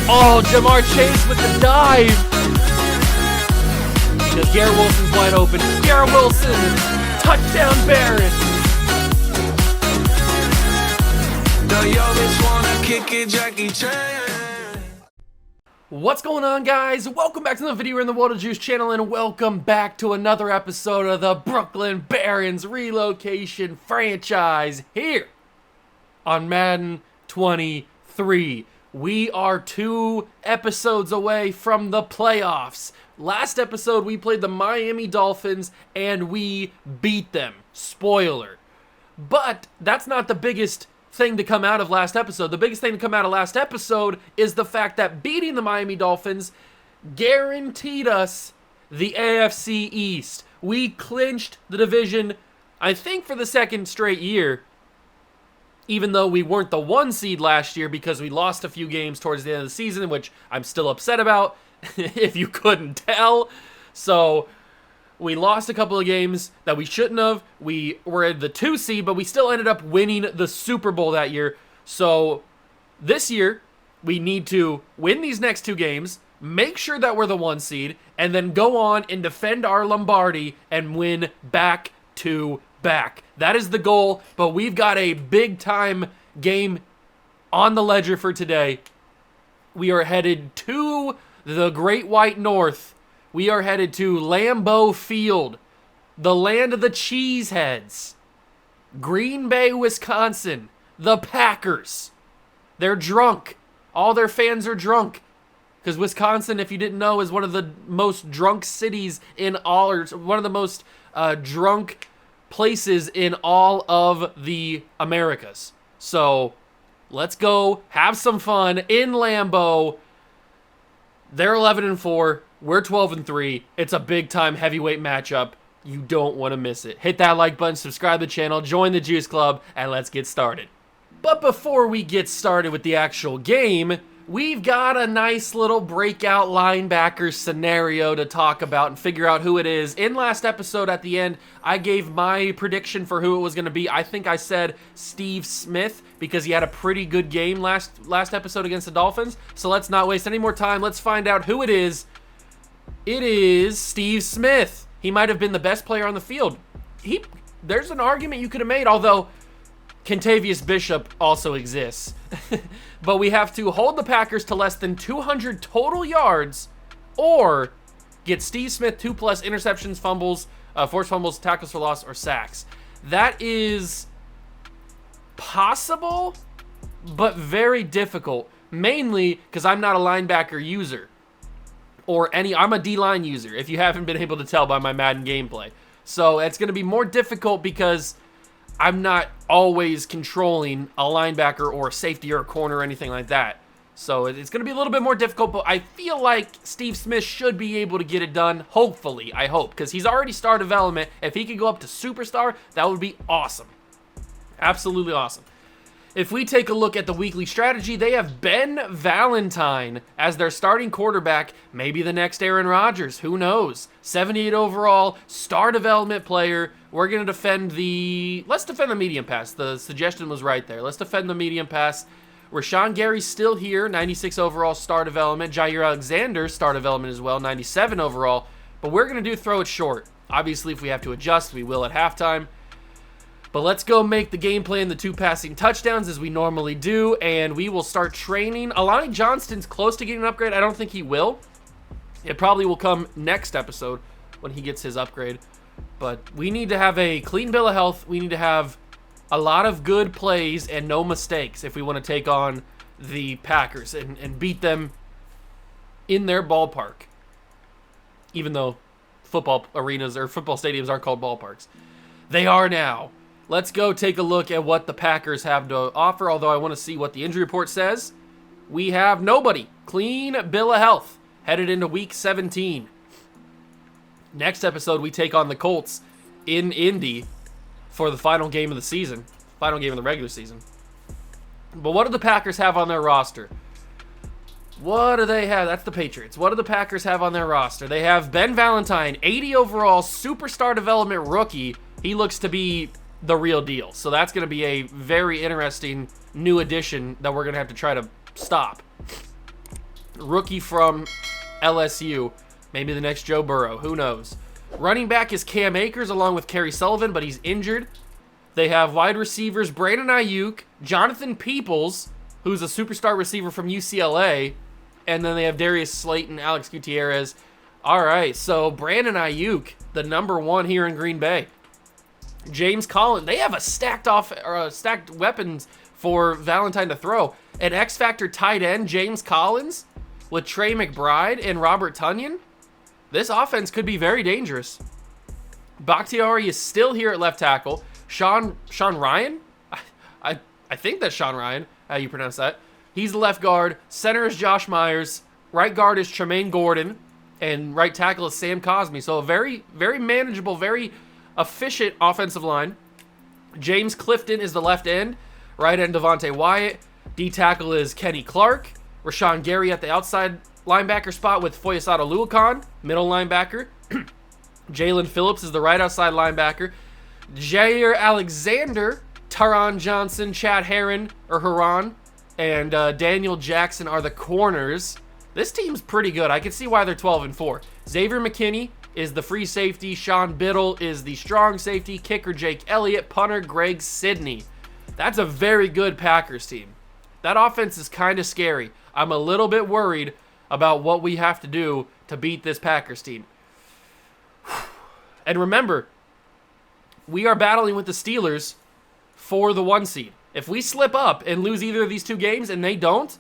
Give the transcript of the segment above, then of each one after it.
Oh, Jamar Chase with the dive. Because Garrett Wilson's wide open. Garrett Wilson, touchdown Barron. What's going on, guys? Welcome back to the video in the World of Juice channel, and welcome back to another episode of the Brooklyn Barons Relocation franchise here on Madden 23. We are 2 episodes away from the playoffs. Last episode, we played the Miami Dolphins, and we beat them. Spoiler. But that's not the biggest thing to come out of last episode. The biggest thing to come out of last episode is the fact that beating the Miami Dolphins guaranteed us the AFC East. We clinched the division, I think, for the second straight year, even though we weren't the 1 seed last year because we lost a few games towards the end of the season, which I'm still upset about, if you couldn't tell. So we lost a couple of games that we shouldn't have. We were at the 2 seed, but we still ended up winning the Super Bowl that year. So this year, we need to win these next 2 games, make sure that we're the 1 seed, and then go on and defend our Lombardi and win back-to-back. That is the goal, but we've got a big-time game on the ledger for today. We are headed to the Great White North. We are headed to Lambeau Field, the land of the Cheeseheads. Green Bay, Wisconsin. The Packers. They're drunk. All their fans are drunk. Because Wisconsin, if you didn't know, is one of the most drunk cities in all, or one of the most drunk places in all of the Americas. So, let's go have some fun in Lambeau. They're 11-4. We're 12-3. It's a big-time heavyweight matchup. You don't want to miss it. Hit that like button, subscribe to the channel, join the Juice Club, and let's get started. But before we get started with the actual game, we've got a nice little breakout linebacker scenario to talk about and figure out who it is. In last episode at the end, I gave my prediction for who it was going to be. I think I said Steve Smith because he had a pretty good game last episode against the Dolphins. So let's not waste any more time. Let's find out who it is. It is Steve Smith. He might have been the best player on the field. There's an argument you could have made, although Kentavious Bishop also exists. But we have to hold the Packers to less than 200 total yards or get Steve Smith 2+ interceptions, fumbles, forced fumbles, tackles for loss, or sacks. That is possible, but very difficult, mainly because I'm not a linebacker user. I'm a D-line user, if you haven't been able to tell by my Madden gameplay. So it's going to be more difficult because I'm not always controlling a linebacker or a safety or a corner or anything like that. So it's going to be a little bit more difficult, but I feel like Steve Smith should be able to get it done, hopefully, I hope, because he's already star development. If he could go up to superstar, that would be awesome. Absolutely awesome. If we take a look at the weekly strategy, they have Ben Valentine as their starting quarterback, maybe the next Aaron Rodgers, who knows. 78 overall, star development player. We're going to let's defend the medium pass. The suggestion was right there. Let's defend the medium pass. Rashawn Gary's still here, 96 overall, star development. Jair Alexander, star development as well, 97 overall. But we're going to throw it short. Obviously, if we have to adjust, we will at halftime. But let's go make the game plan the 2 passing touchdowns as we normally do, and we will start training. Alani Johnston's close to getting an upgrade. I don't think he will. It probably will come next episode when he gets his upgrade. But we need to have a clean bill of health. We need to have a lot of good plays and no mistakes if we want to take on the Packers and beat them in their ballpark. Even though football arenas or football stadiums aren't called ballparks. They are now. Let's go take a look at what the Packers have to offer, although I want to see what the injury report says. We have nobody. Clean bill of health. Headed into Week 17. Next episode, we take on the Colts in Indy for the final game of the season. Final game of the regular season. But what do the Packers have on their roster? What do they have? That's the Patriots. What do the Packers have on their roster? They have Ben Valentine, 80 overall, superstar development rookie. He looks to be the real deal. So that's going to be a very interesting new addition that we're going to have to try to stop. Rookie from LSU. Maybe the next Joe Burrow. Who knows? Running back is Cam Akers along with Kerry Sullivan, but he's injured. They have wide receivers Brandon Ayuk, Jonathan Peoples, who's a superstar receiver from UCLA, and then they have Darius Slayton, Alex Gutierrez. All right, so Brandon Ayuk, the #1 here in Green Bay. James Collins, they have a stacked weapons for Valentine to throw. An X-Factor tight end, James Collins, with Trey McBride and Robert Tonyan. This offense could be very dangerous. Bakhtiari is still here at left tackle. Sean Ryan? I think that's Sean Ryan, how you pronounce that. He's the left guard. Center is Josh Myers. Right guard is Tremaine Gordon. And right tackle is Sam Cosmi. So a very, very manageable, very efficient offensive line. James Clifton is the left end. Right end, Devontae Wyatt. D tackle is Kenny Clark. Rashawn Gary at the outside linebacker spot with Foyesado Luakan, middle linebacker. Jalen Phillips is the right outside linebacker. Jair Alexander, Taron Johnson, Chad Heron, and Daniel Jackson are the corners. This team's pretty good. I can see why they're 12-4. Xavier McKinney is the free safety. Sean Biddle is the strong safety. Kicker Jake Elliott. Punter Greg Sidney. That's a very good Packers team. That offense is kind of scary. I'm a little bit worried about what we have to do to beat this Packers team. And remember, we are battling with the Steelers for the 1 seed. If we slip up and lose either of these 2 games and they don't,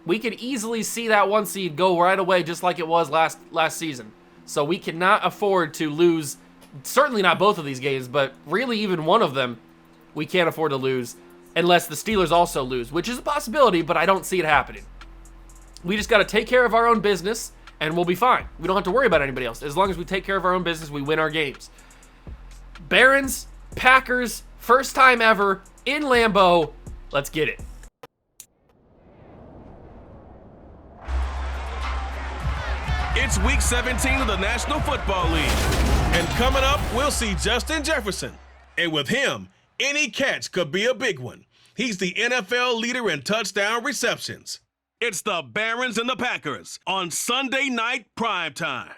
we could easily see that 1 seed go right away just like it was last season. So we cannot afford to lose, certainly not both of these games, but really even one of them we can't afford to lose unless the Steelers also lose, which is a possibility, but I don't see it happening. We just got to take care of our own business and we'll be fine. We don't have to worry about anybody else. As long as we take care of our own business, we win our games. Barons, Packers, first time ever in Lambeau. Let's get it. It's week 17 of the National Football League. And coming up, we'll see Justin Jefferson. And with him, any catch could be a big one. He's the NFL leader in touchdown receptions. It's the Barons and the Packers on Sunday Night Primetime.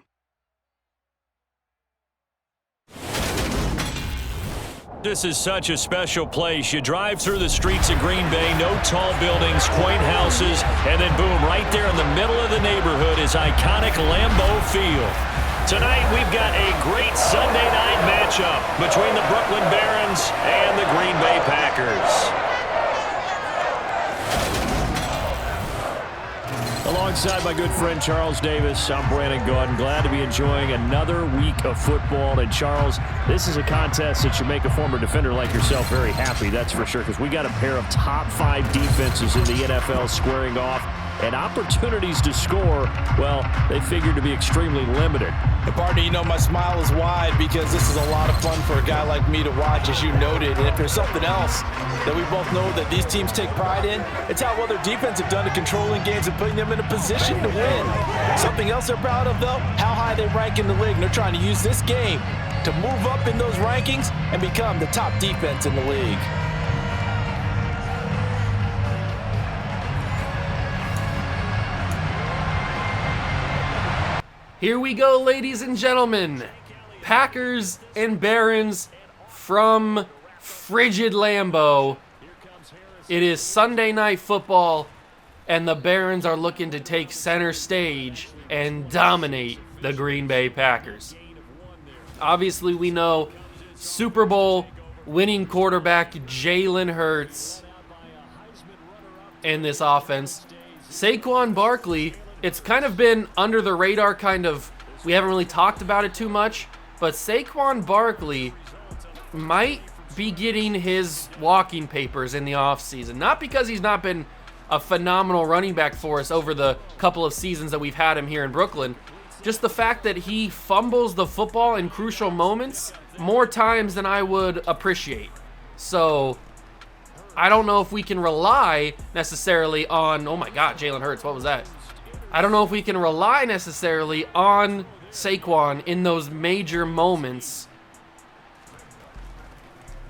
This is such a special place. You drive through the streets of Green Bay, no tall buildings, quaint houses, and then boom, right there in the middle of the neighborhood is iconic Lambeau Field. Tonight, we've got a great Sunday night matchup between the Brooklyn Barons and the Green Bay Packers. Alongside my good friend Charles Davis, I'm Brandon Gordon. Glad to be enjoying another week of football. And Charles, this is a contest that should make a former defender like yourself very happy, that's for sure, because we got a pair of top 5 defenses in the NFL squaring off. And opportunities to score, well, they figured to be extremely limited. And partner, you know, my smile is wide because this is a lot of fun for a guy like me to watch, as you noted. And if there's something else that we both know that these teams take pride in, it's how well their defense have done at controlling games and putting them in a position to win. Something else they're proud of, though, how high they rank in the league. And they're trying to use this game to move up in those rankings and become the top defense in the league. Here we go, ladies and gentlemen. Packers and Barons from frigid Lambeau. It is Sunday Night Football, and the Barons are looking to take center stage and dominate the Green Bay Packers. Obviously, we know Super Bowl winning quarterback Jalen Hurts in this offense. Saquon Barkley, it's kind of been under the radar, we haven't really talked about it too much, but Saquon Barkley might be getting his walking papers in the offseason. Not because he's not been a phenomenal running back for us over the couple of seasons that we've had him here in Brooklyn. Just the fact that he fumbles the football in crucial moments more times than I would appreciate. So I don't know if we can rely necessarily on, oh my God, Jalen Hurts, what was that? I don't know if we can rely necessarily on Saquon in those major moments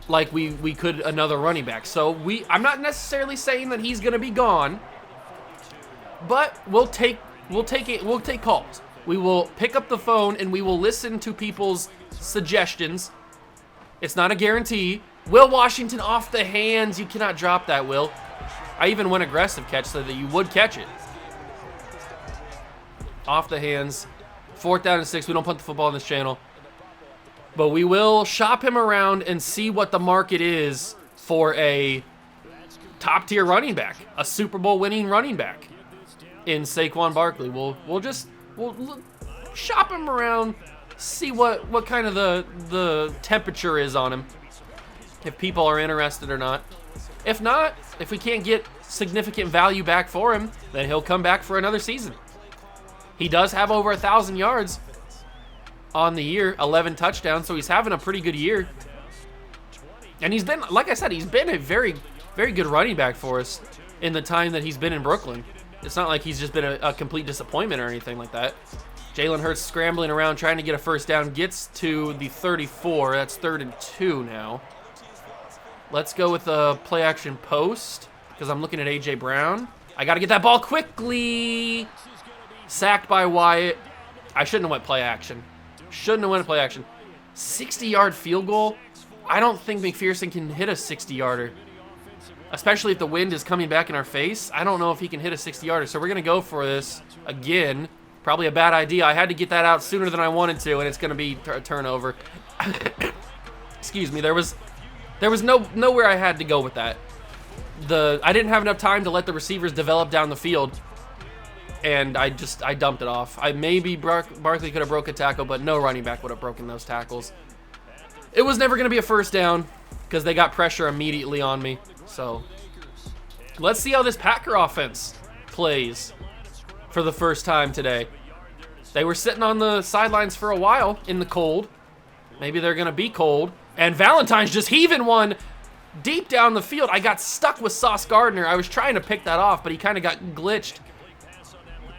like we could another running back. So I'm not necessarily saying that he's going to be gone, but we'll take calls. We will pick up the phone and we will listen to people's suggestions. It's not a guarantee. Will Washington off the hands. You cannot drop that, Will. I even went aggressive catch so that you would catch it. Off the hands. 4th down and 6. We don't punt the football on this channel. But we will shop him around and see what the market is for a top-tier running back. A Super Bowl winning running back in Saquon Barkley. We'll shop him around, see what kind of the temperature is on him. If people are interested or not. If not, if we can't get significant value back for him, then he'll come back for another season. He does have over 1,000 yards on the year, 11 touchdowns, so he's having a pretty good year. And he's been, like I said, he's been a very, very good running back for us in the time that he's been in Brooklyn. It's not like he's just been a complete disappointment or anything like that. Jalen Hurts scrambling around trying to get a first down, gets to the 34. That's 3rd and 2 now. Let's go with a play action post because I'm looking at A.J. Brown. I got to get that ball quickly. Sacked by Wyatt. I shouldn't have went play action. 60-yard field goal. I don't think McPherson can hit a 60-yarder, especially if the wind is coming back in our face. I don't know if he can hit a 60-yarder, so we're going to go for this again. Probably a bad idea. I had to get that out sooner than I wanted to, and it's going to be a turnover. Excuse me. There was nowhere I had to go with that. I didn't have enough time to let the receivers develop down the field, and I dumped it off. Maybe Barkley could have broke a tackle, but no running back would have broken those tackles. It was never going to be a first down because they got pressure immediately on me. So let's see how this Packer offense plays for the first time today. They were sitting on the sidelines for a while in the cold. Maybe they're going to be cold. And Valentine's just heaving one deep down the field. I got stuck with Sauce Gardner. I was trying to pick that off, but he kind of got glitched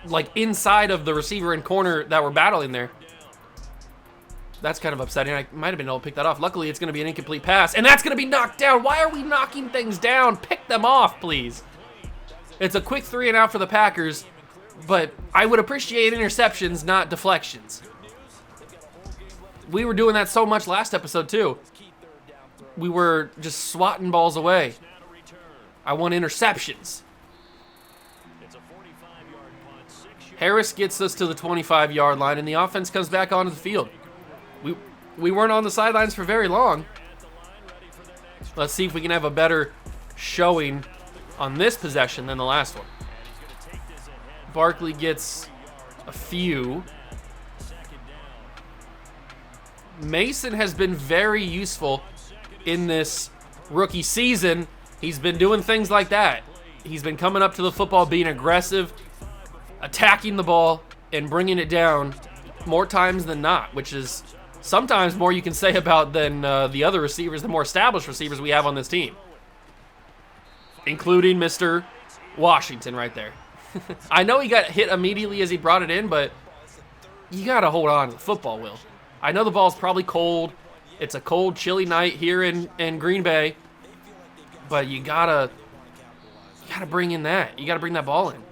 like inside of the receiver and corner that were battling there. That's kind of upsetting. I might have been able to pick that off. Luckily, it's going to be an incomplete pass, and that's going to be knocked down. Why are we knocking things down? Pick them off, please. It's a quick 3 and out for the Packers, but I would appreciate interceptions, not deflections. We were doing that so much last episode, too. We were just swatting balls away. I want interceptions. Harris gets us to the 25-yard line, and the offense comes back onto the field. We weren't on the sidelines for very long. Let's see if we can have a better showing on this possession than the last one. Barkley gets a few. Mason has been very useful in this rookie season. He's been doing things like that. He's been coming up to the football, being aggressive, attacking the ball, and bringing it down more times than not, which is sometimes more you can say about than the other receivers, the more established receivers we have on this team, including Mr. Washington right there. I know he got hit immediately as he brought it in, but you got to hold on to the football, Will. I know the ball's probably cold. It's a cold, chilly night here in Green Bay, but you gotta bring in that. You gotta bring that ball in.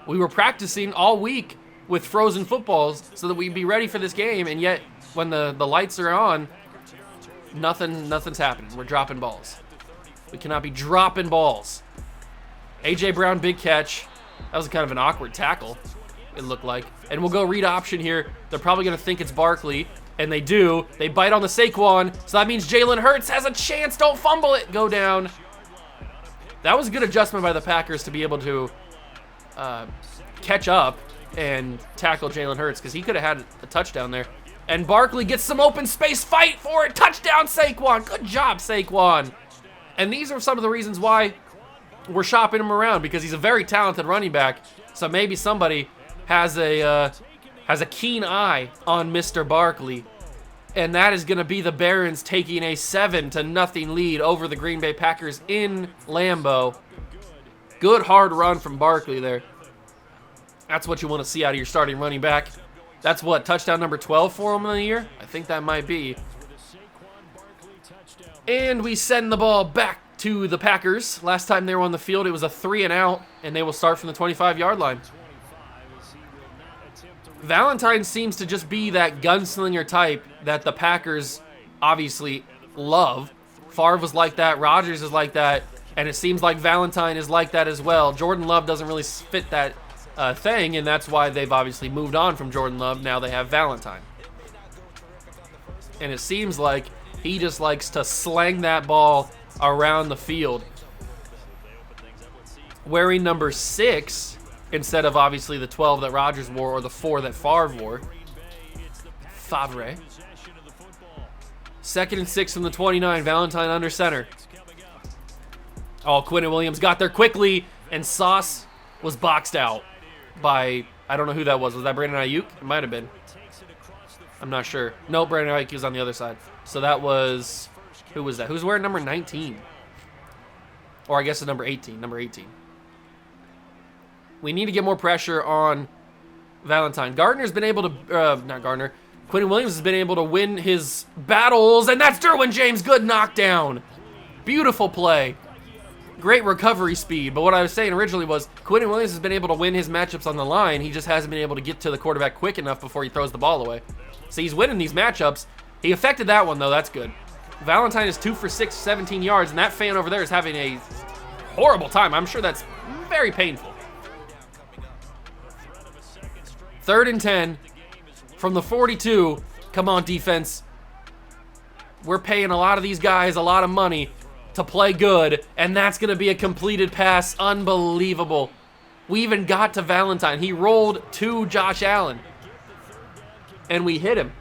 We were practicing all week with frozen footballs so that we'd be ready for this game, and yet when the lights are on, nothing's happening. We're dropping balls. We cannot be dropping balls. A.J. Brown, big catch. That was kind of an awkward tackle, it looked like. And we'll go read option here. They're probably going to think it's Barkley, and they do. They bite on the Saquon, so that means Jalen Hurts has a chance. Don't fumble it. Go down. That was a good adjustment by the Packers to be able to catch up and tackle Jalen Hurts because he could have had a touchdown there. And Barkley gets some open space. Fight for it. Touchdown, Saquon. Good job, Saquon. And these are some of the reasons why we're shopping him around, because he's a very talented running back. So maybe somebody has a keen eye on Mr. Barkley. And that is going to be the Barons taking a 7-0 lead over the Green Bay Packers in Lambeau. Good hard run from Barkley there. That's what you want to see out of your starting running back. That's what, touchdown number 12 for him in the year? I think that might be. And we send the ball back to the Packers. Last time they were on the field, it was a 3-and-out, and they will start from the 25-yard line. Valentine seems to just be that gunslinger type that the Packers obviously love. Favre was like that. Rodgers is like that. And it seems like Valentine is like that as well. Jordan Love doesn't really fit that thing, and that's why they've obviously moved on from Jordan Love. Now they have Valentine. And it seems like he just likes to slang that ball around the field. Wearing number 6 instead of obviously the 12 that Rodgers wore or the 4 that Favre wore. Favre. 2nd and 6 from the 29. Valentine under center. Oh, Quinnen Williams got there quickly, and Sauce was boxed out by, I don't know who that was. Was that Brandon Ayuk? It might have been. I'm not sure. No, Brandon Ayuk was on the other side. So that was, who was that? Who's wearing number 19? Or I guess it's number 18. Number 18. We need to get more pressure on Valentine. Gardner's been able to, not Gardner, Quinnen Williams has been able to win his battles, and that's Derwin James. Good knockdown. Beautiful play. Great recovery speed. But what I was saying originally was Quinnen Williams has been able to win his matchups on the line. He just hasn't been able to get to the quarterback quick enough before he throws the ball away. So he's winning these matchups. He affected that one, though. That's good. Valentine is 2 for 6, 17 yards, and that fan over there is having a horrible time. I'm sure that's very painful. 3rd and 10 from the 42. Come on, defense. We're paying a lot of these guys a lot of money to play good, and that's going to be a completed pass. Unbelievable. We even got to Valentine. He rolled to Josh Allen, and we hit him.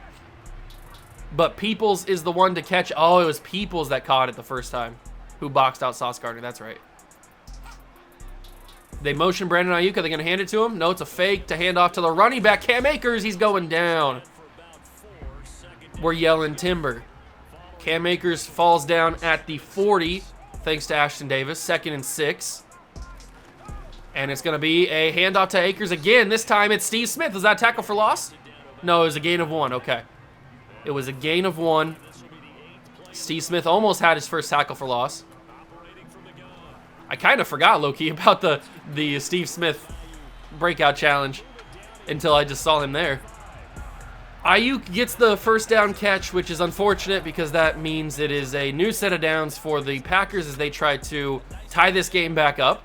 But Peoples is the one to catch. Oh, it was Peoples that caught it the first time, who boxed out Sauce Gardner. That's right. They motion Brandon Ayuk. Are they going to hand it to him? No, it's a fake to hand off to the running back, Cam Akers. He's going down. We're yelling timber. Cam Akers falls down at the 40, thanks to Ashton Davis. 2nd and 6. And it's going to be a handoff to Akers again. This time it's Steve Smith. Was that a tackle for loss? No, it was a gain of 1. Okay. It was a gain of 1. Steve Smith almost had his first tackle for loss. I kind of forgot, low-key, about the Steve Smith breakout challenge until I just saw him there. Ayuk gets the first down catch, which is unfortunate because that means it is a new set of downs for the Packers as they try to tie this game back up.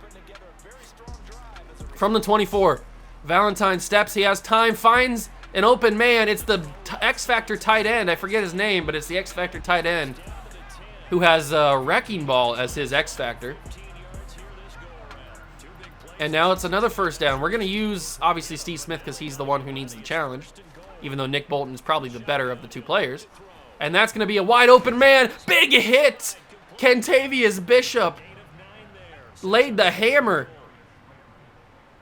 From the 24, Valentine steps. He has time, finds an open man. It's the X-Factor tight end. I forget his name, but it's the X-Factor tight end who has a wrecking ball as his X-Factor. And now it's another first down. We're going to use, obviously, Steve Smith because he's the one who needs the challenge, even though Nick Bolton is probably the better of the 2 players. And that's going to be a wide open man. Big hit. Kentavious Bishop laid the hammer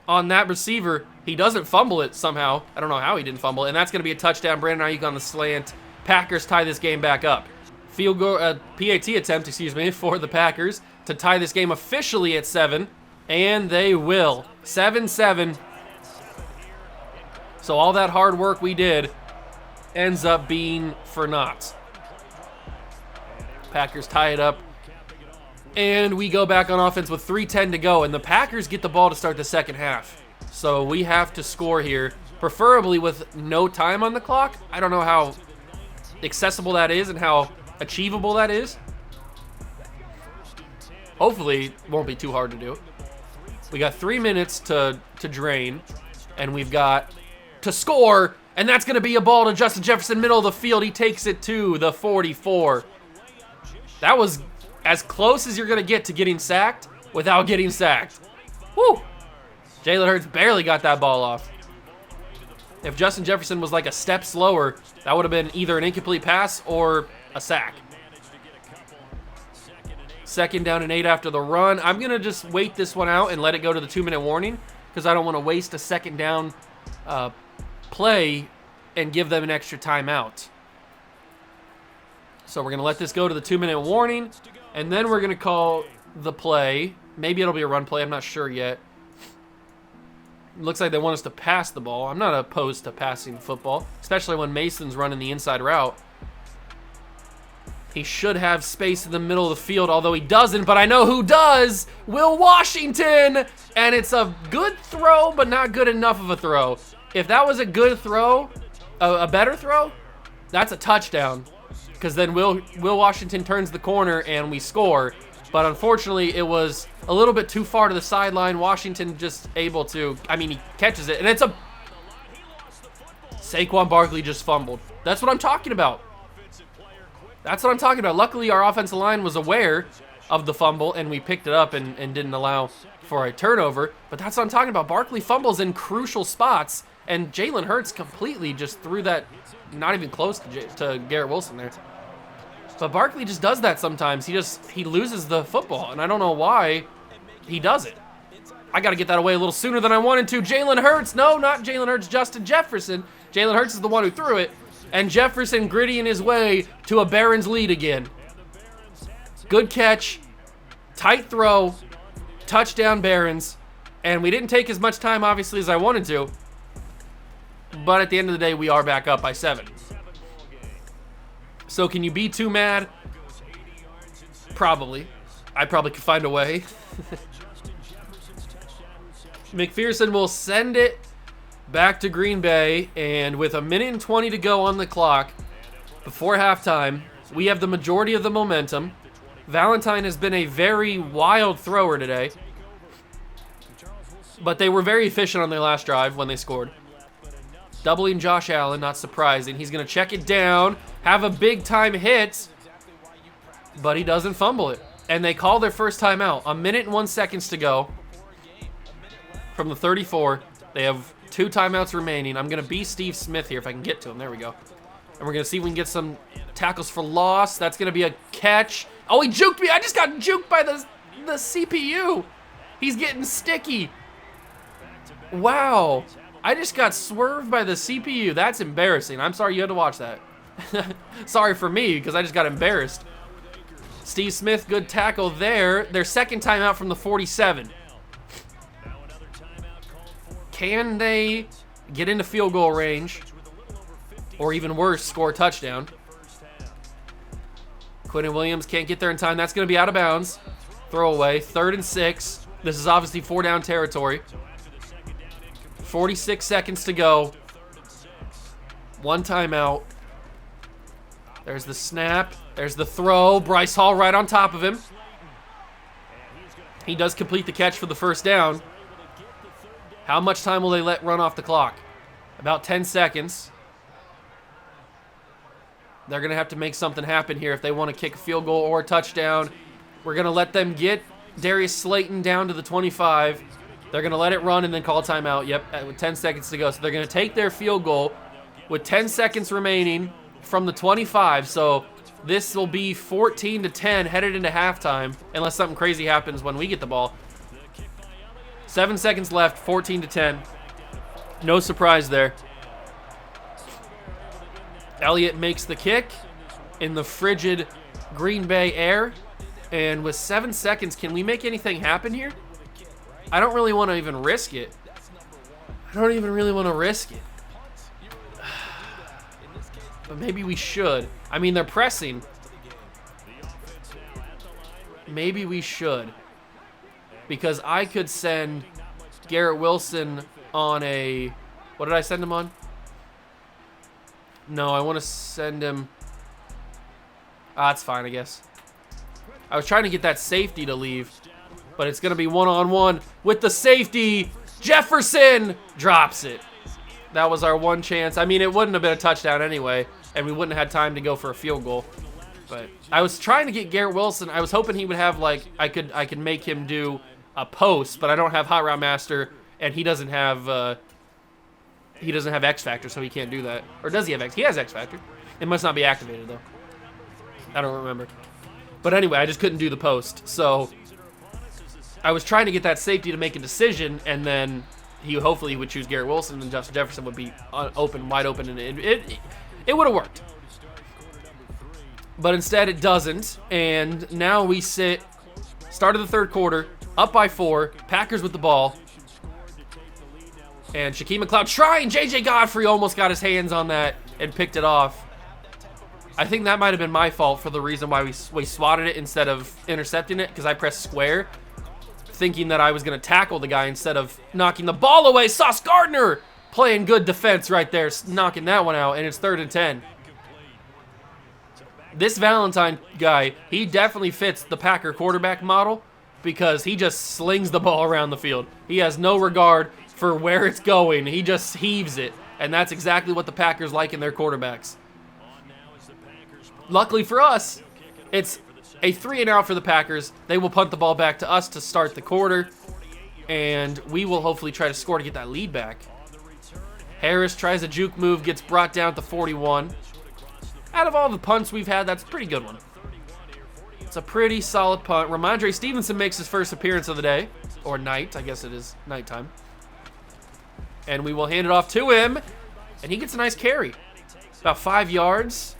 on that receiver. He doesn't fumble it somehow. I don't know how he didn't fumble it. And that's going to be a touchdown. Brandon Ayuk on the slant. Packers tie this game back up. Field goal, PAT attempt, for the Packers to tie this game officially at 7. And they will. 7-7. So all that hard work we did ends up being for naught. Packers tie it up. And we go back on offense with 3:10 to go. And the Packers get the ball to start the second half. So we have to score here, preferably with no time on the clock. I don't know how accessible that is and how achievable that is. Hopefully, it won't be too hard to do. We got 3 minutes to drain, and we've got to score, and that's going to be a ball to Justin Jefferson, middle of the field. He takes it to the 44. That was as close as you're going to get to getting sacked without getting sacked. Woo! Jalen Hurts barely got that ball off. If Justin Jefferson was like a step slower, that would have been either an incomplete pass or a sack. 2nd down and 8 after the run. I'm going to just wait this one out and let it go to the 2-minute warning because I don't want to waste a 2nd down play and give them an extra timeout. So we're going to let this go to the 2-minute warning, and then we're going to call the play. Maybe it'll be a run play. I'm not sure yet. It looks like they want us to pass the ball. I'm not opposed to passing the football, especially when Mason's running the inside route. He should have space in the middle of the field, although he doesn't, but I know who does. Will Washington, and it's a good throw, but not good enough of a throw. If that was a good throw, a better throw, that's a touchdown, because then Will Washington turns the corner and we score. But unfortunately, it was a little bit too far to the sideline. Washington just able to, I mean, he catches it, and it's a... Saquon Barkley just fumbled. That's what I'm talking about. That's what I'm talking about. Luckily, our offensive line was aware of the fumble, and we picked it up and didn't allow for a turnover. But that's what I'm talking about. Barkley fumbles in crucial spots, and Jalen Hurts completely just threw that, not even close to Garrett Wilson there. But Barkley just does that sometimes. He loses the football, and I don't know why he does it. I got to get that away a little sooner than I wanted to. Jalen Hurts. No, not Jalen Hurts. Justin Jefferson. Jalen Hurts is the one who threw it. And Jefferson grittying his way to a Barons lead again. Good catch. Tight throw. Touchdown Barons. And we didn't take as much time, obviously, as I wanted to. But at the end of the day, we are back up by 7. So can you be too mad? Probably. I probably could find a way. McPherson will send it back to Green Bay, and with 1:20 to go on the clock before halftime, we have the majority of the momentum. Valentine has been a very wild thrower today, but they were very efficient on their last drive when they scored. Doubling Josh Allen, not surprising. He's going to check it down, have a big-time hit, but he doesn't fumble it. And they call their first timeout. 1:01 to go from the 34. They have 2 timeouts remaining. I'm going to be Steve Smith here if I can get to him. There we go. And we're going to see if we can get some tackles for loss. That's going to be a catch. Oh, he juked me. I just got juked by the CPU. He's getting sticky. Wow. I just got swerved by the CPU. That's embarrassing. I'm sorry you had to watch that. Sorry for me, because I just got embarrassed. Steve Smith, good tackle there. Their second timeout from the 47. Can they get into field goal range? Or even worse, score a touchdown? Quentin Williams can't get there in time. That's going to be out of bounds. Throwaway. 3rd and 6. This is obviously 4-down territory. 46 seconds to go. 1 timeout. There's the snap. There's the throw. Bryce Hall right on top of him. He does complete the catch for the first down. How much time will they let run off the clock? About 10 seconds. They're going to have to make something happen here if they want to kick a field goal or a touchdown. We're going to let them get Darius Slayton down to the 25. They're going to let it run and then call a timeout. Yep, with 10 seconds to go. So they're going to take their field goal with 10 seconds remaining from the 25. So this will be 14-10 headed into halftime unless something crazy happens when we get the ball. 7 seconds left, 14-10. No surprise there. Elliott makes the kick in the frigid Green Bay air. And with 7 seconds, can we make anything happen here? I don't really want to even risk it. But maybe we should. I mean, they're pressing. Maybe we should. Because I could send Garrett Wilson on a... What did I send him on? No, I want to send him... that's fine, I guess. I was trying to get that safety to leave. But it's going to be one-on-one with the safety. Jefferson drops it. That was our one chance. I mean, it wouldn't have been a touchdown anyway, and we wouldn't have had time to go for a field goal. But I was trying to get Garrett Wilson. I was hoping he would have, like, I could make him do a post, but I don't have Hot Route Master, and he doesn't have X Factor, so he can't do that. Or does he have X? He has X Factor. It must not be activated, though. I don't remember. But anyway, I just couldn't do the post, so... I was trying to get that safety to make a decision, and then he hopefully would choose Garrett Wilson, and Justin Jefferson would be open, wide open, and it would have worked. But instead, it doesn't, and now we sit, start of the third quarter, up by 4, Packers with the ball, and Shaquem McLeod trying, J.J. Godfrey almost got his hands on that and picked it off. I think that might have been my fault for the reason why we swatted it instead of intercepting it, because I pressed square, thinking that I was going to tackle the guy instead of knocking the ball away. Sauce Gardner playing good defense right there, knocking that one out, and it's 3rd and 10. This Valentine guy, he definitely fits the Packer quarterback model because he just slings the ball around the field. He has no regard for where it's going. He just heaves it, and that's exactly what the Packers like in their quarterbacks. Luckily for us, it's a 3-and-out for the Packers. They will punt the ball back to us to start the quarter, and we will hopefully try to score to get that lead back. Harris tries a juke move, gets brought down to 41. Out of all the punts we've had, that's a pretty good one. It's a pretty solid punt. Ramondre Stevenson makes his first appearance of the day, or night. I guess it is nighttime. And we will hand it off to him, and he gets a nice carry. About 5 yards.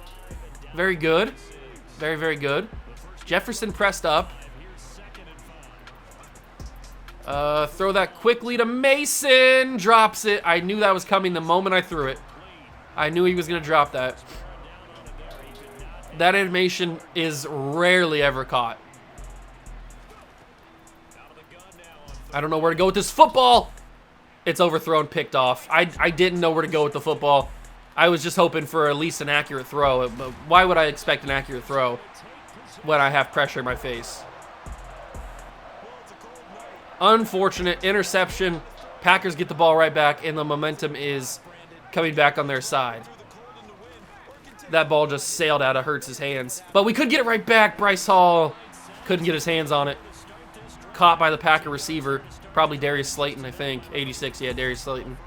Very good. Very, very good. Jefferson pressed up. Throw that quickly to Mason. Drops it. I knew that was coming the moment I threw it. I knew he was going to drop that. That animation is rarely ever caught. I don't know where to go with this football. It's overthrown, picked off. I didn't know where to go with the football. I was just hoping for at least an accurate throw. But why would I expect an accurate throw when I have pressure in my face? Unfortunate interception. Packers get the ball right back, and the momentum is coming back on their side. That ball just sailed out of Hurts' hands. But we could get it right back. Bryce Hall couldn't get his hands on it. Caught by the Packer receiver. Probably Darius Slayton, I think. 86, yeah, Darius Slayton.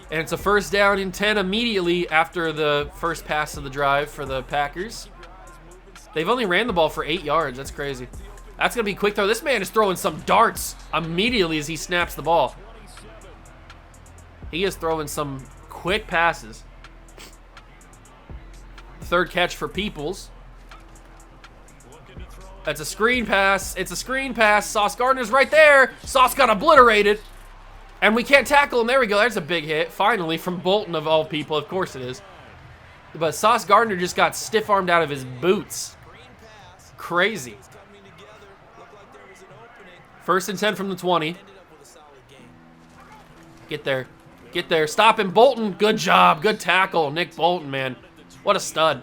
And it's a 1st down and 10 immediately after the first pass of the drive for the Packers. They've only ran the ball for 8 yards. That's crazy. That's going to be a quick throw. This man is throwing some darts immediately as he snaps the ball. He is throwing some quick passes. 3rd catch for Peoples. That's a screen pass. It's a screen pass. Sauce Gardner's right there. Sauce got obliterated. And we can't tackle him. There we go. There's a big hit. Finally, from Bolton of all people. Of course it is. But Sauce Gardner just got stiff-armed out of his boots. Crazy. 1st and 10 from the 20. Get there. Get there. Stop him, Bolton. Good job. Good tackle. Nick Bolton, man. What a stud.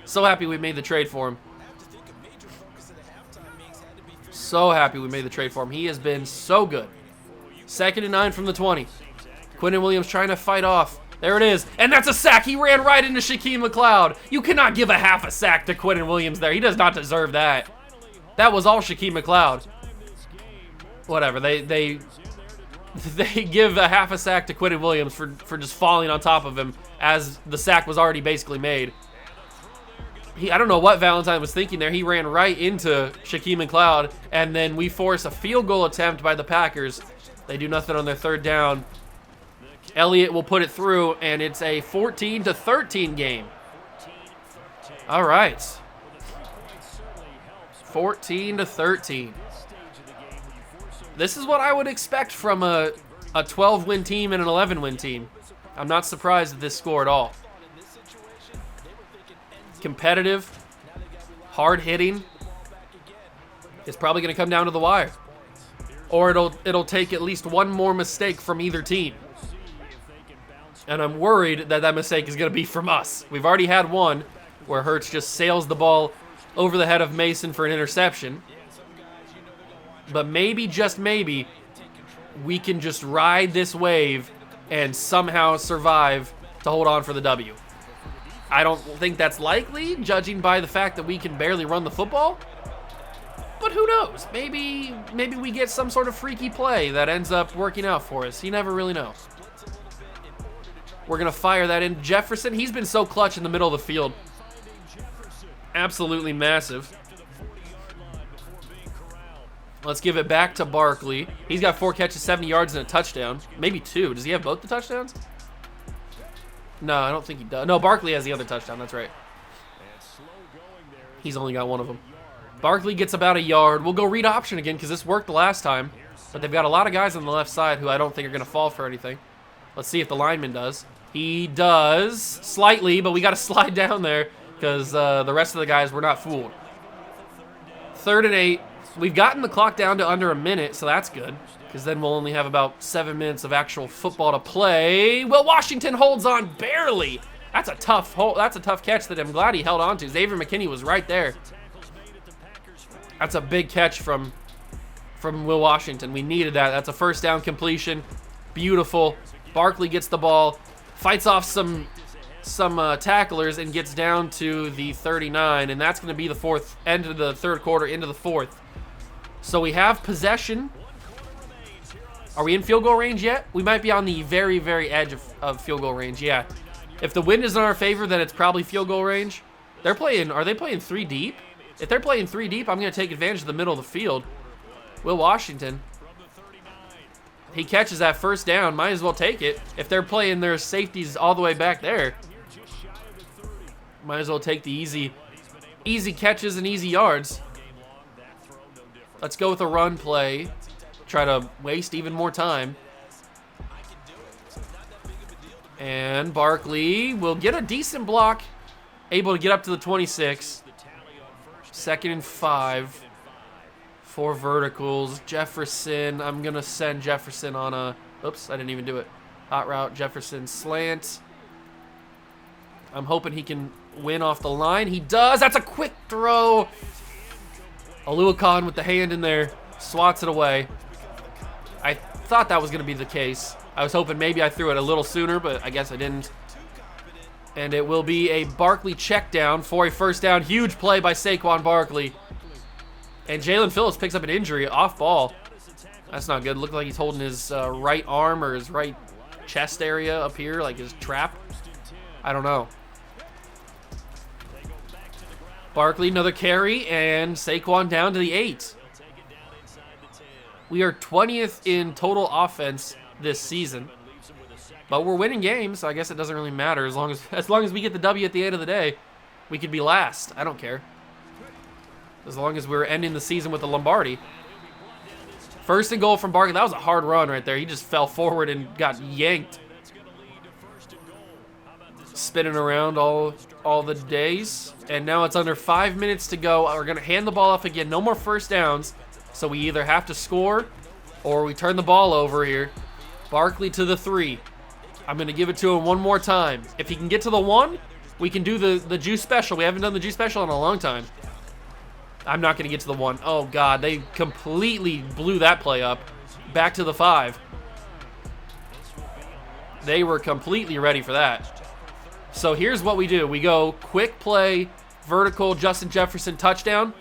So happy we made the trade for him. So happy we made the trade for him. He has been so good. 2nd and 9 from the 20. Quinnen Williams trying to fight off. There it is. And that's a sack. He ran right into Shaquem McLeod. You cannot give a half a sack to Quinnen Williams there. He does not deserve that. That was all Shaquem McLeod. Whatever. They give a half a sack to Quinnen Williams for just falling on top of him as the sack was already basically made. I don't know what Valentine was thinking there. He ran right into Shaquem McLeod, and then we force a field goal attempt by the Packers. They do nothing on their 3rd down. Elliott will put it through, and it's a 14-13 game. All right. 14-13. This is what I would expect from a 12-win team and an 11-win team. I'm not surprised at this score at all. Competitive, hard-hitting. It's probably going to come down to the wire. Or it'll take at least one more mistake from either team. And I'm worried that that mistake is going to be from us. We've already had one where Hurts just sails the ball over the head of Mason for an interception. But maybe, just maybe, we can just ride this wave and somehow survive to hold on for the W. I don't think that's likely, judging by the fact that we can barely run the football. But who knows? Maybe we get some sort of freaky play that ends up working out for us. You never really know. We're going to fire that in. Jefferson, he's been so clutch in the middle of the field. Absolutely massive. Let's give it back to Barkley. He's got 4 catches, 70 yards, and a touchdown. Maybe 2. Does he have both the touchdowns? No, I don't think he does. No, Barkley has the other touchdown. That's right. He's only got one of them. Barkley gets about a yard. We'll go read option again because this worked the last time. But they've got a lot of guys on the left side who I don't think are going to fall for anything. Let's see if the lineman does. He does slightly, but we got to slide down there because the rest of the guys were not fooled. 3rd and 8. We've gotten the clock down to under a minute, so that's good because then we'll only have about 7 minutes of actual football to play. Will Washington holds on barely. That's a tough catch that I'm glad he held on to. Xavier McKinney was right there. That's a big catch from Will Washington. We needed that. That's a first down completion. Beautiful. Barkley gets the ball, fights off some tacklers, and gets down to the 39, and that's going to be the end of the 3rd quarter into the 4th. So we have possession. Are we in field goal range yet? We might be on the very, very edge of field goal range, yeah. If the wind is in our favor, then it's probably field goal range. Are they playing 3 deep? If they're playing 3 deep, I'm going to take advantage of the middle of the field. Will Washington. He catches that first down. Might as well take it. If they're playing their safeties all the way back there, might as well take the easy catches and easy yards. Let's go with a run play. Try to waste even more time. And Barkley will get a decent block. Able to get up to the 26. 2nd and 5. 4 verticals. Jefferson. I'm going to send Jefferson on a... Oops, I didn't even do it. Hot route. Jefferson slant. I'm hoping he can win off the line. He does. That's a quick throw. Aluakon with the hand in there. Swats it away. I thought that was going to be the case. I was hoping maybe I threw it a little sooner, but I guess I didn't. And it will be a Barkley check down for a first down. Huge play by Saquon Barkley. And Jalen Phillips picks up an injury off ball. That's not good. Looked like he's holding his right arm or his right chest area up here, like his trap. I don't know. Barkley, another carry, and Saquon down to the 8. We are 20th in total offense this season, but we're winning games, so I guess it doesn't really matter as long as we get the W at the end of the day. We could be last. I don't care. As long as we're ending the season with the Lombardi. 1st and goal from Barkley. That was a hard run right there. He just fell forward and got yanked. Spinning around all the days. And now it's under 5 minutes to go. We're going to hand the ball off again. No more first downs. So we either have to score or we turn the ball over here. Barkley to the 3. I'm going to give it to him one more time. If he can get to the 1, we can do the juice special. We haven't done the juice special in a long time. I'm not going to get to the 1. Oh, God. They completely blew that play up. Back to the 5. They were completely ready for that. So here's what we do. We go quick play, vertical, Justin Jefferson touchdown.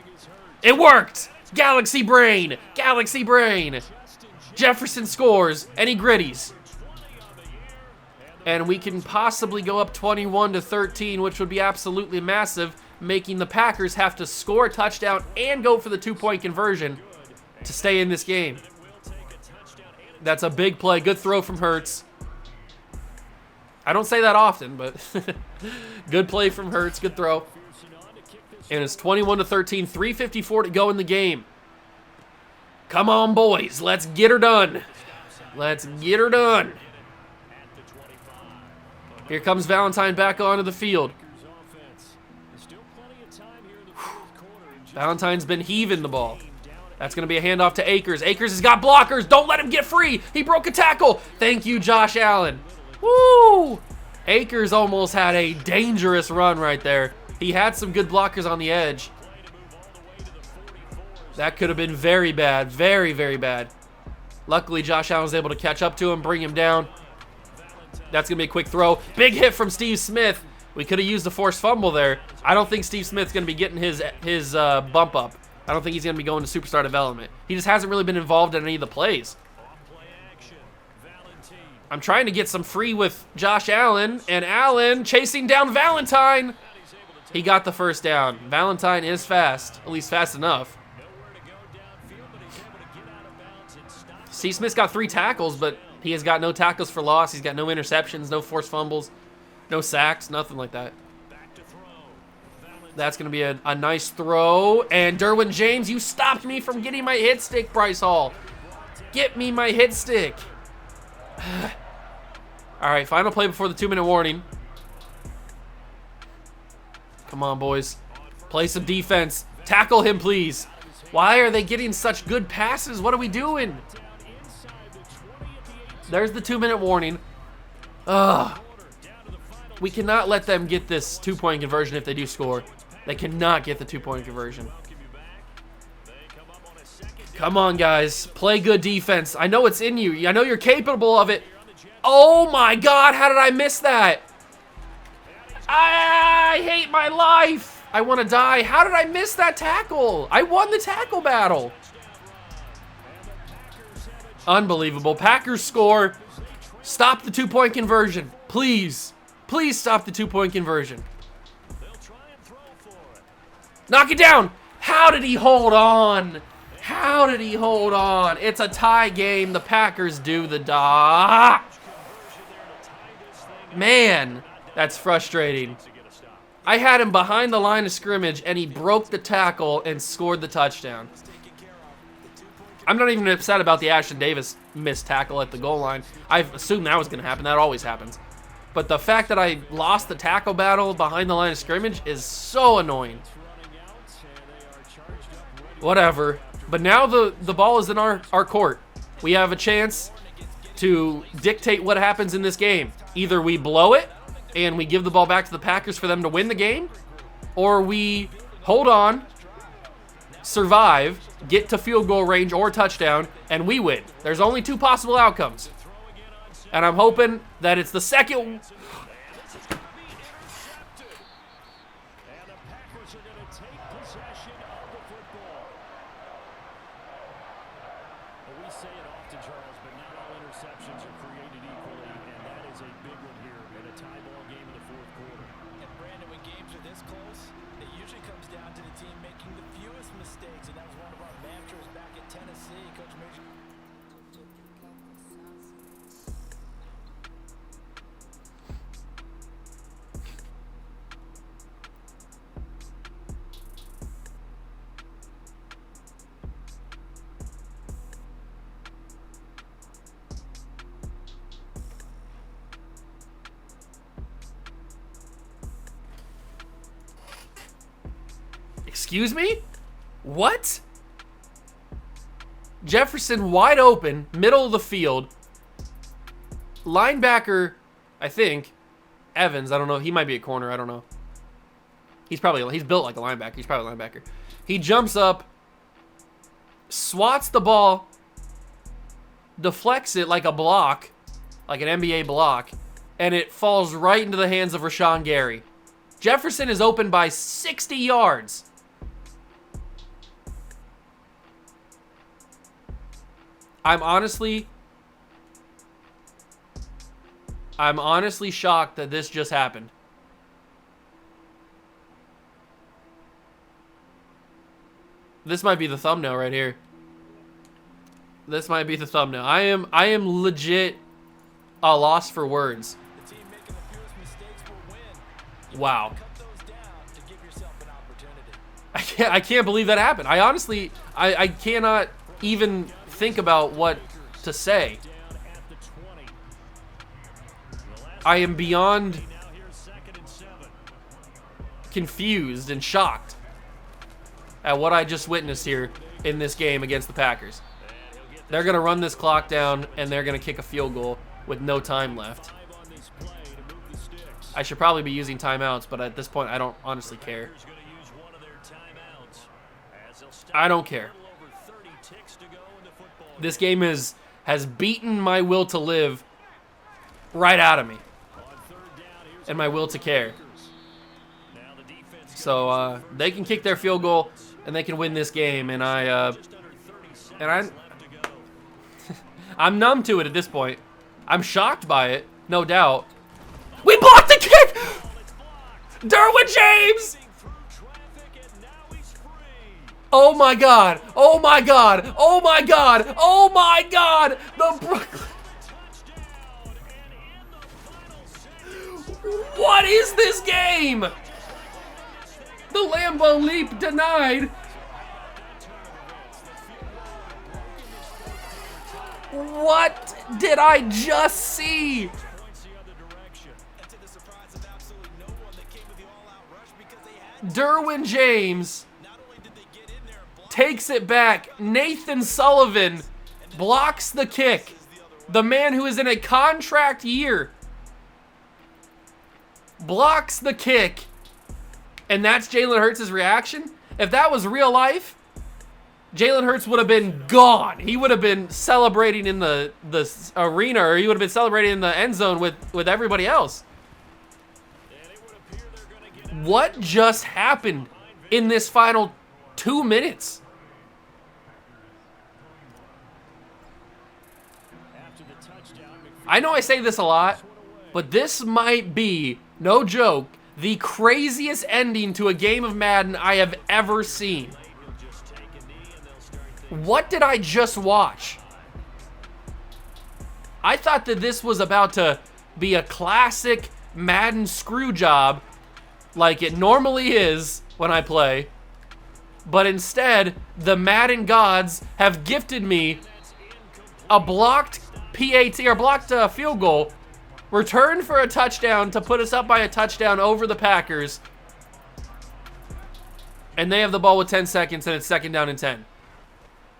It worked! Galaxy brain! Galaxy brain! Jefferson scores, and he gritties. And we can possibly go up 21-13, which would be absolutely massive, making the Packers have to score a touchdown and go for the 2-point conversion to stay in this game. That's a big play. Good throw from Hurts. I don't say that often, but good play from Hurts. Good throw. And it's 21-13, 3:54 to go in the game. Come on, boys. Let's get her done. Let's get her done. Here comes Valentine back onto the field. Valentine's been heaving the ball. That's going to be a handoff to Akers. Akers has got blockers. Don't let him get free. He broke a tackle. Thank you, Josh Allen. Woo! Akers almost had a dangerous run right there. He had some good blockers on the edge. That could have been very bad. Very, very bad. Luckily, Josh Allen was able to catch up to him, bring him down. That's going to be a quick throw. Big hit from Steve Smith. We could have used a forced fumble there. I don't think Steve Smith's going to be getting his bump up. I don't think he's going to be going to superstar development. He just hasn't really been involved in any of the plays. I'm trying to get some free with Josh Allen, and Allen chasing down Valentine. He got the first down. Valentine is fast, at least fast enough. Steve Smith's got 3 tackles, but he has got no tackles for loss. He's got no interceptions, no forced fumbles, no sacks, nothing like that. That's going to be a nice throw. And Derwin James, you stopped me from getting my hit stick, Bryce Hall. Get me my hit stick. All right, final play before the 2-minute warning. Come on, boys. Play some defense. Tackle him, please. Why are they getting such good passes? What are we doing? There's the 2-minute warning. Ugh. We cannot let them get this 2-point conversion if they do score. They cannot get the 2-point conversion. Come on, guys. Play good defense. I know it's in you. I know you're capable of it. Oh, my God. How did I miss that? I hate my life. I want to die. How did I miss that tackle? I won the tackle battle. Unbelievable. Packers score. Stop the 2-point conversion. Please. Please stop the 2-point conversion. Knock it down. How did he hold on? How did he hold on? It's a tie game. The Packers do the da. Man, that's frustrating. I had him behind the line of scrimmage, and he broke the tackle and scored the touchdown. I'm not even upset about the Ashton Davis missed tackle at the goal line. I assumed that was going to happen. That always happens. But the fact that I lost the tackle battle behind the line of scrimmage is so annoying. Whatever. But now the ball is in our court. We have a chance to dictate what happens in this game. Either we blow it and we give the ball back to the Packers for them to win the game, or we hold on, survive, get to field goal range or touchdown, and we win. There's only 2 possible outcomes. And I'm hoping that it's the second. We say it often, Charles, but not all interceptions are created equally, and that is a big one here in a tie ball game in the 4th quarter. And Brandon, when games are this close, it usually comes down to the team making the fewest mistakes, and that was one of our mantras back at Tennessee. Coach Major. Excuse me? What? Jefferson wide open, middle of the field. Linebacker, I think. Evans, I don't know. He might be a corner. I don't know. He's built like a linebacker. He's probably a linebacker. He jumps up, swats the ball, deflects it like a block, like an NBA block, and it falls right into the hands of Rashawn Gary. Jefferson is open by 60 yards. I'm honestly shocked that this just happened. This might be the thumbnail right here. This might be the thumbnail. I am legit a loss for words. Wow. I can't believe that happened. I honestly, I cannot even think about what to say. I am beyond confused and shocked at what I just witnessed here in this game against the Packers. They're going to run this clock down, and they're going to kick a field goal with no time left. I should probably be using timeouts, but at this point, I don't honestly care. I don't care. This game has beaten my will to live right out of me, and my will to care. So they can kick their field goal, and they can win this game, and I'm numb to it at this point. I'm shocked by it, no doubt. We blocked the kick! Derwin James! Oh my God! Oh my God! Oh my God! Oh my God! The Brooklyn. What is this game? The Lambeau Leap denied. What did I just see? Derwin James takes it back. Nathan Sullivan blocks the kick. The man who is in a contract year blocks the kick. And that's Jalen Hurts' reaction? If that was real life, Jalen Hurts would have been gone. He would have been celebrating in the arena, or he would have been celebrating in the end zone with everybody else. What just happened in this final 2 minutes? I know I say this a lot, but this might be, no joke, the craziest ending to a game of Madden I have ever seen. What did I just watch? I thought that this was about to be a classic Madden screw job like it normally is when I play. But instead, the Madden gods have gifted me a blocked PAT, or blocked field goal, return for a touchdown to put us up by a touchdown over the Packers. And they have the ball with 10 seconds, and it's 2nd down and 10.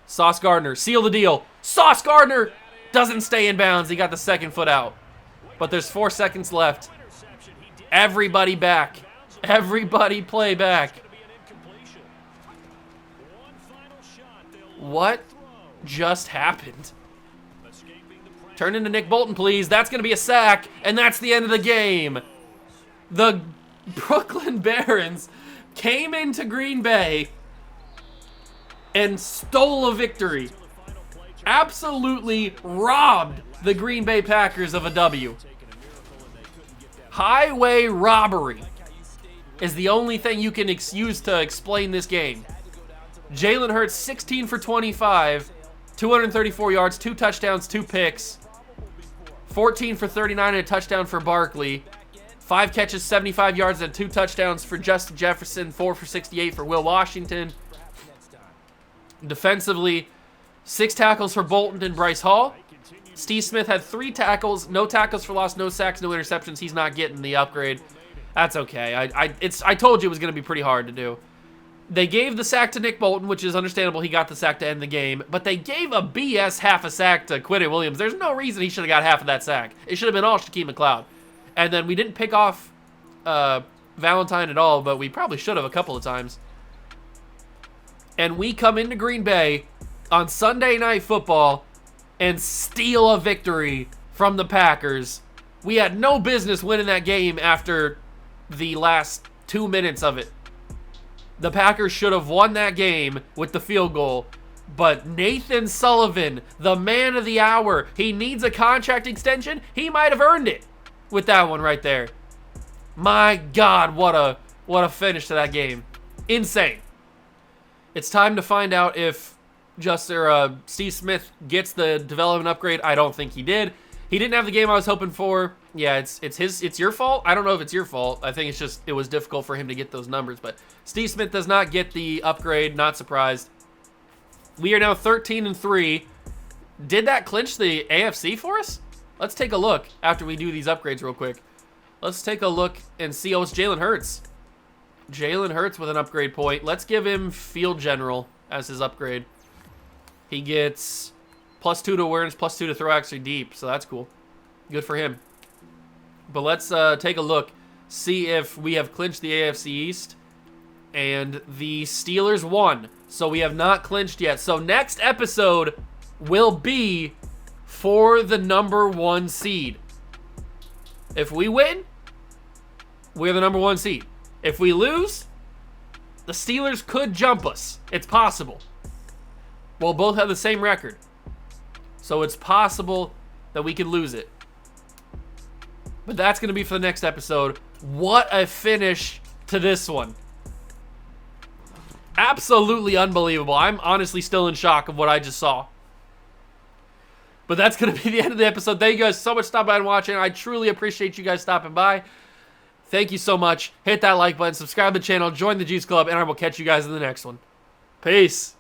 Sauce Gardner, seal the deal. Sauce Gardner doesn't stay in bounds. He got the 2nd foot out. But there's 4 seconds left. Everybody back. Everybody play back. What just happened? Turn into Nick Bolton, please. That's going to be a sack, and that's the end of the game. The Brooklyn Barons came into Green Bay and stole a victory. Absolutely robbed the Green Bay Packers of a W. Highway robbery is the only thing you can use to explain this game. Jalen Hurts, 16 for 25, 234 yards, 2 touchdowns, 2 picks. 14 for 39 and a touchdown for Barkley. 5 catches, 75 yards, and 2 touchdowns for Justin Jefferson. 4 for 68 for Will Washington. Defensively, 6 tackles for Bolton and Bryce Hall. Steve Smith had 3 tackles, no tackles for loss, no sacks, no interceptions. He's not getting the upgrade. That's okay. I told you it was going to be pretty hard to do. They gave the sack to Nick Bolton, which is understandable. He got the sack to end the game. But they gave a BS half a sack to Quinton Williams. There's no reason he should have got half of that sack. It should have been all Shaquem McLeod. And then we didn't pick off Valentine at all, but we probably should have a couple of times. And we come into Green Bay on Sunday Night Football and steal a victory from the Packers. We had no business winning that game after the last 2 minutes of it. The Packers should have won that game with the field goal. But Nathan Sullivan, the man of the hour, he needs a contract extension. He might have earned it with that one right there. My God, what a finish to that game. Insane. It's time to find out if Steve Smith gets the development upgrade. I don't think he did. He didn't have the game I was hoping for. Yeah, it's your fault. I don't know if it's your fault. I think it's just it was difficult for him to get those numbers. But Steve Smith does not get the upgrade. Not surprised. We are now 13-3. Did that clinch the AFC for us? Let's take a look after we do these upgrades real quick. Let's take a look and see. Oh, it's Jalen Hurts. Jalen Hurts with an upgrade point. Let's give him Field General as his upgrade. He gets +2 to awareness, +2 to throw actually deep. So that's cool. Good for him. But let's take a look. See if we have clinched the AFC East. And the Steelers won. So we have not clinched yet. So next episode will be for the #1 seed. If we win, we're the #1 seed. If we lose, the Steelers could jump us. It's possible. We'll both have the same record. So it's possible that we could lose it. But that's going to be for the next episode. What a finish to this one. Absolutely unbelievable. I'm honestly still in shock of what I just saw. But that's going to be the end of the episode. Thank you guys so much for stopping by and watching. I truly appreciate you guys stopping by. Thank you so much. Hit that like button, subscribe to the channel, join the Juice Club, and I will catch you guys in the next one. Peace.